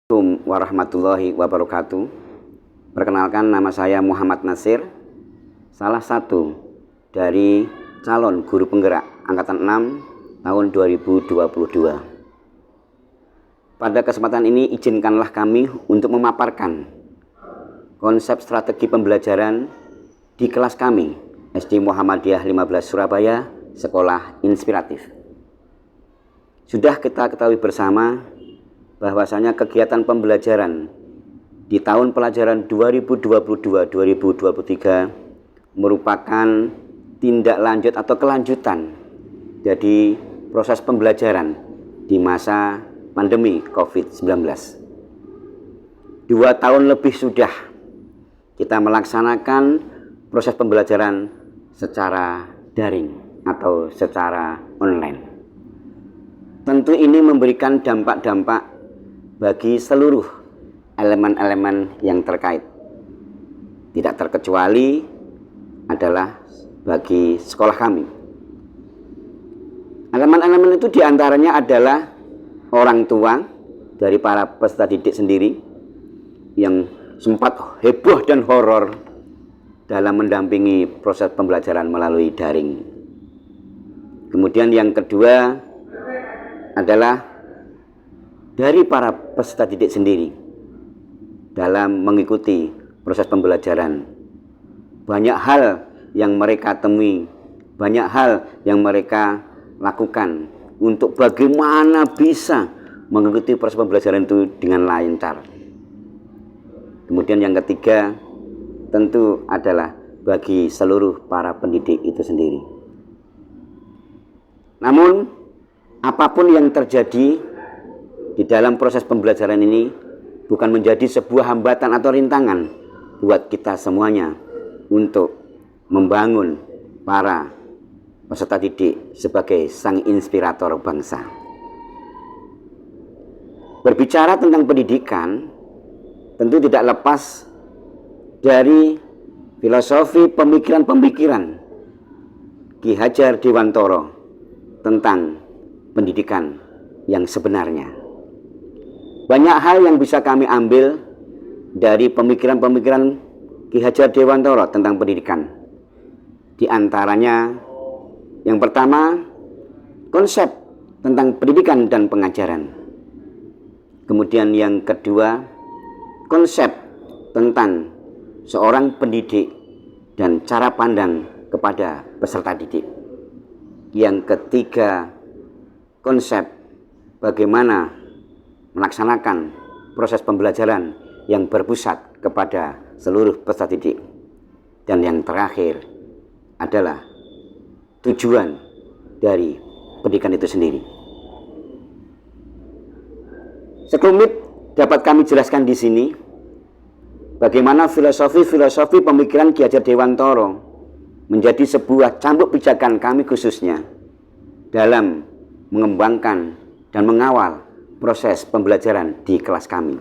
Assalamualaikum warahmatullahi wabarakatuh. Perkenalkan, nama saya Muhammad Nasir, salah satu dari calon guru penggerak Angkatan 6 tahun 2022. Pada kesempatan ini izinkanlah kami untuk memaparkan konsep strategi pembelajaran di kelas kami SD Muhammadiyah 15 Surabaya, Sekolah Inspiratif. Sudah kita ketahui bersama bahwasanya kegiatan pembelajaran di tahun pelajaran 2022-2023 merupakan tindak lanjut atau kelanjutan dari proses pembelajaran di masa pandemi COVID-19. 2 tahun lebih sudah kita melaksanakan proses pembelajaran secara daring atau secara online. Tentu ini memberikan dampak-dampak bagi seluruh elemen-elemen yang terkait. Tidak terkecuali adalah bagi sekolah kami. Elemen-elemen itu diantaranya adalah orang tua dari para peserta didik sendiri yang sempat heboh dan horor dalam mendampingi proses pembelajaran melalui daring. Kemudian yang kedua adalah dari para peserta didik sendiri dalam mengikuti proses pembelajaran. Banyak hal yang mereka temui, banyak hal yang mereka lakukan untuk bagaimana bisa mengikuti proses pembelajaran itu dengan lancar. Kemudian yang ketiga tentu adalah bagi seluruh para pendidik itu sendiri. Namun apapun yang terjadi di dalam proses pembelajaran ini bukan menjadi sebuah hambatan atau rintangan buat kita semuanya untuk membangun para peserta didik sebagai sang inspirator bangsa. Berbicara tentang pendidikan tentu tidak lepas dari filosofi pemikiran-pemikiran Ki Hajar Dewantara tentang pendidikan yang sebenarnya. Banyak hal yang bisa kami ambil dari pemikiran-pemikiran Ki Hajar Dewantara tentang pendidikan. Di antaranya, yang pertama, konsep tentang pendidikan dan pengajaran. Kemudian yang kedua, konsep tentang seorang pendidik dan cara pandang kepada peserta didik. Yang ketiga, konsep bagaimana melaksanakan proses pembelajaran yang berpusat kepada seluruh peserta didik. Dan yang terakhir adalah tujuan dari pendidikan itu sendiri. Sekelumit dapat kami jelaskan di sini bagaimana filosofi pemikiran Ki Hajar Dewantara menjadi sebuah cambuk pijakan kami khususnya dalam mengembangkan dan mengawal proses pembelajaran di kelas kami,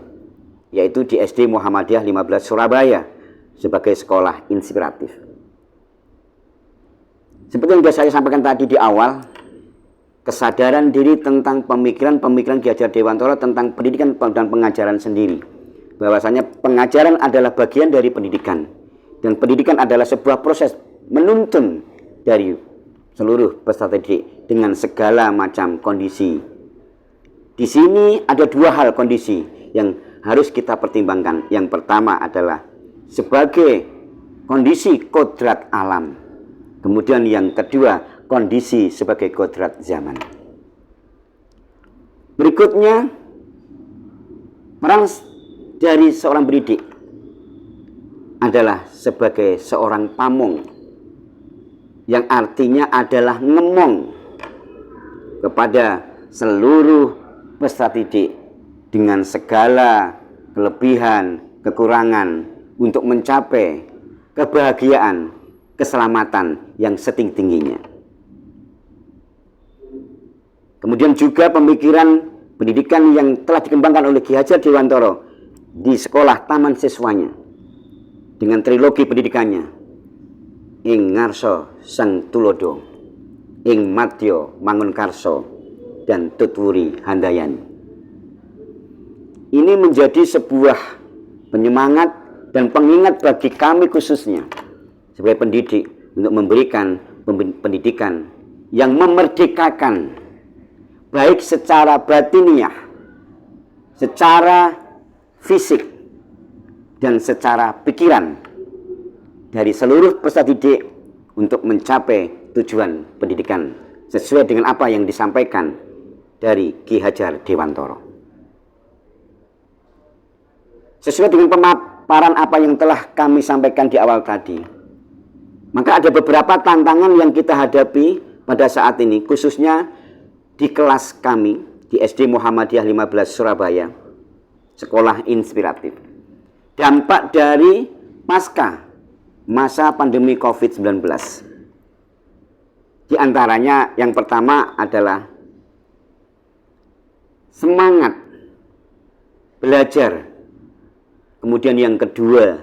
yaitu di SD Muhammadiyah 15 Surabaya sebagai sekolah inspiratif. Seperti yang sudah saya sampaikan tadi di awal, kesadaran diri tentang pemikiran-pemikiran Ki Hajar Dewantara tentang pendidikan dan pengajaran sendiri, bahwasanya pengajaran adalah bagian dari pendidikan, dan pendidikan adalah sebuah proses menuntun dari seluruh peserta didik dengan segala macam kondisi. Di sini ada 2 hal kondisi yang harus kita pertimbangkan. Yang pertama adalah sebagai kondisi kodrat alam. Kemudian yang kedua, kondisi sebagai kodrat zaman. Berikutnya, peran dari seorang pendidik adalah sebagai seorang pamong, yang artinya adalah ngemong kepada seluruh peserta didik dengan segala kelebihan, kekurangan untuk mencapai kebahagiaan, keselamatan yang setinggi-tingginya. Kemudian juga pemikiran pendidikan yang telah dikembangkan oleh Ki Hajar Dewantara di sekolah taman siswanya dengan trilogi pendidikannya, ing ngarsa sang tulodo, ing madya mangun karsa, dan tutwuri handayani. ini menjadi sebuah penyemangat dan pengingat bagi kami khususnya sebagai pendidik untuk memberikan pendidikan yang memerdekakan, baik secara batiniah, secara fisik, dan secara pikiran dari seluruh peserta didik untuk mencapai tujuan pendidikan sesuai dengan apa yang disampaikan dari Ki Hajar Dewantoro. Sesuai dengan pemaparan apa yang telah kami sampaikan di awal tadi, maka ada beberapa tantangan yang kita hadapi pada saat ini, khususnya di kelas kami di SD Muhammadiyah 15 Surabaya, sekolah inspiratif. Dampak dari pasca masa pandemi COVID-19. Di antaranya yang pertama adalah semangat belajar. Kemudian yang kedua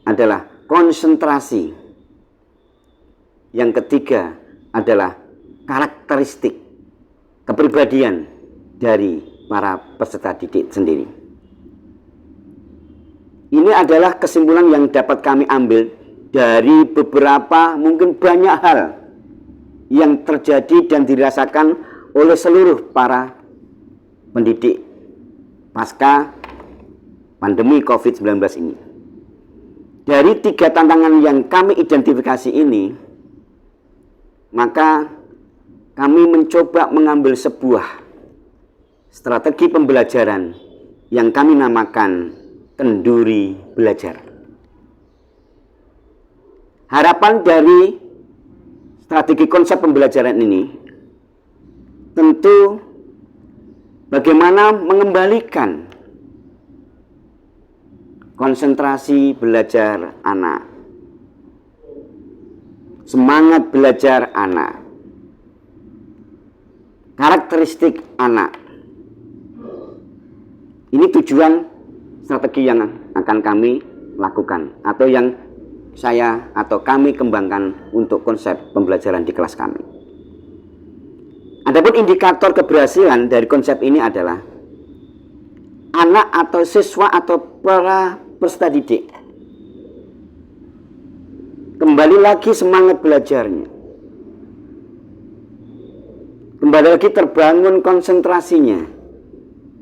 adalah konsentrasi. Yang ketiga adalah karakteristik kepribadian dari para peserta didik sendiri. Ini adalah kesimpulan yang dapat kami ambil dari beberapa, mungkin banyak hal yang terjadi dan dirasakan oleh seluruh para pendidik pasca pandemi COVID-19 ini. Dari 3 tantangan yang kami identifikasi ini, maka kami mencoba mengambil sebuah strategi pembelajaran yang kami namakan kenduri belajar. Harapan dari strategi konsep pembelajaran ini tentu bagaimana mengembalikan konsentrasi belajar anak, semangat belajar anak, karakteristik anak. Ini tujuan strategi yang akan kami lakukan atau yang saya atau kami kembangkan untuk konsep pembelajaran di kelas kami. Adapun indikator keberhasilan dari konsep ini adalah anak atau siswa atau para peserta didik kembali lagi semangat belajarnya, kembali lagi terbangun konsentrasinya,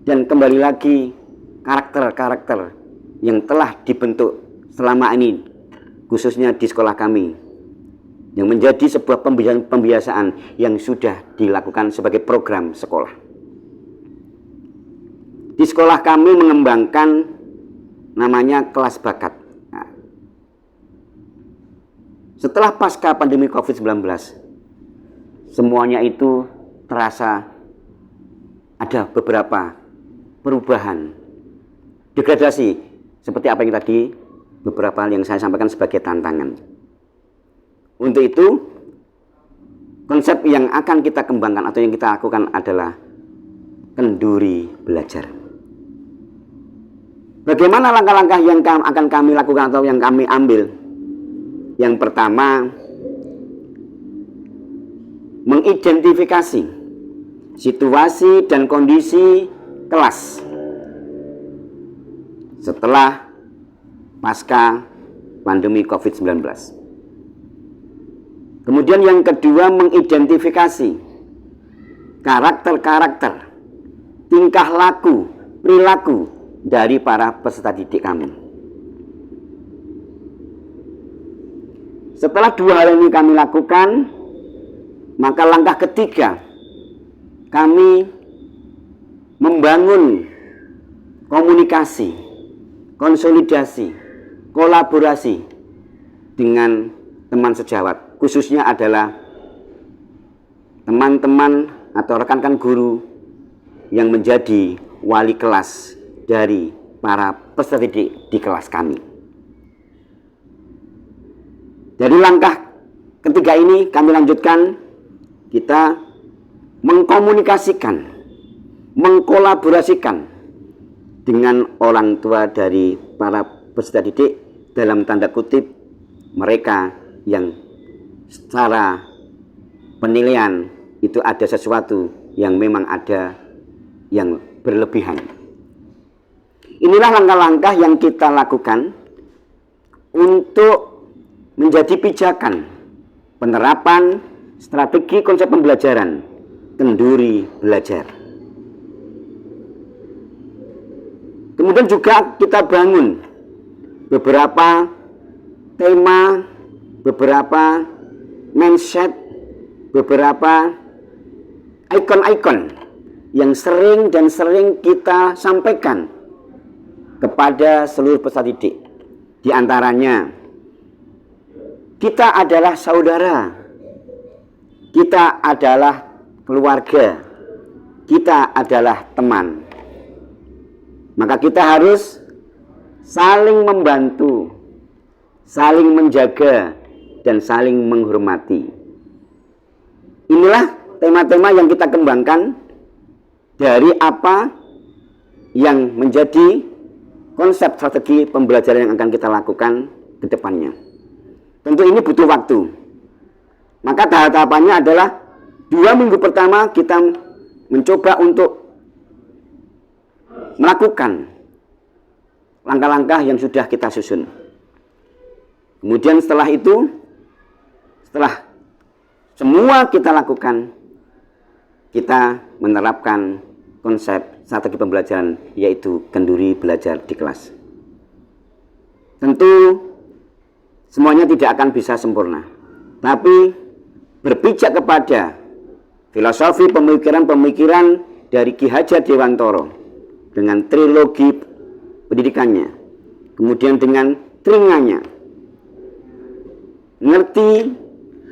dan kembali lagi karakter-karakter yang telah dibentuk selama ini khususnya di sekolah kami yang menjadi sebuah pembiasaan yang sudah dilakukan sebagai program sekolah. Di sekolah kami mengembangkan namanya kelas bakat. Nah, setelah pasca pandemi COVID-19, semuanya itu terasa ada beberapa perubahan, degradasi, seperti apa yang tadi beberapa yang saya sampaikan sebagai tantangan. Untuk itu, konsep yang akan kita kembangkan atau yang kita lakukan adalah kenduri belajar. Bagaimana langkah-langkah yang akan kami lakukan atau yang kami ambil? Yang pertama, mengidentifikasi situasi dan kondisi kelas setelah pasca pandemi COVID-19. Kemudian yang kedua, mengidentifikasi karakter-karakter, tingkah laku, perilaku dari para peserta didik kami. Setelah 2 hal ini kami lakukan, maka langkah ketiga, kami membangun komunikasi, konsolidasi, kolaborasi dengan teman sejawat, khususnya adalah teman-teman atau rekan-rekan guru yang menjadi wali kelas dari para peserta didik di kelas kami. Dari langkah ketiga ini kami lanjutkan, kita mengkomunikasikan, mengkolaborasikan dengan orang tua dari para peserta didik, dalam tanda kutip mereka yang secara penilaian itu ada sesuatu yang memang ada yang berlebihan. Inilah langkah-langkah yang kita lakukan untuk menjadi pijakan penerapan strategi konsep pembelajaran kenduri belajar. Kemudian juga kita bangun beberapa tema, beberapa mindset, beberapa ikon-ikon yang sering kita sampaikan kepada seluruh peserta didik. Di antaranya, kita adalah saudara, kita adalah keluarga, kita adalah teman. Maka kita harus saling membantu, saling menjaga, dan saling menghormati. Inilah tema-tema yang kita kembangkan dari apa yang menjadi konsep strategi pembelajaran yang akan kita lakukan ke depannya. Tentu ini butuh waktu. Maka tahap-tahapannya adalah 2 minggu pertama kita mencoba untuk melakukan langkah-langkah yang sudah kita susun. Kemudian setelah itu, setelah semua kita lakukan, kita menerapkan konsep strategi pembelajaran, yaitu kenduri belajar di kelas. Tentu semuanya tidak akan bisa sempurna, tapi berpijak kepada filosofi pemikiran-pemikiran dari Ki Hajar Dewantoro dengan trilogi pendidikannya, kemudian dengan tringanya, ngerti,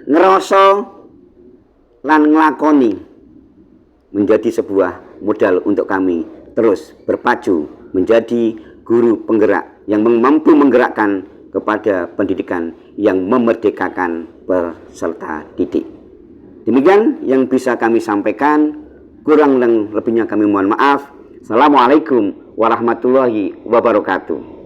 ngeroso, lan nglakoni, menjadi sebuah modal untuk kami terus berpacu menjadi guru penggerak yang mampu menggerakkan kepada pendidikan yang memerdekakan peserta didik. Demikian yang bisa kami sampaikan, kurang dan lebihnya kami mohon maaf. Assalamualaikum warahmatullahi wabarakatuh.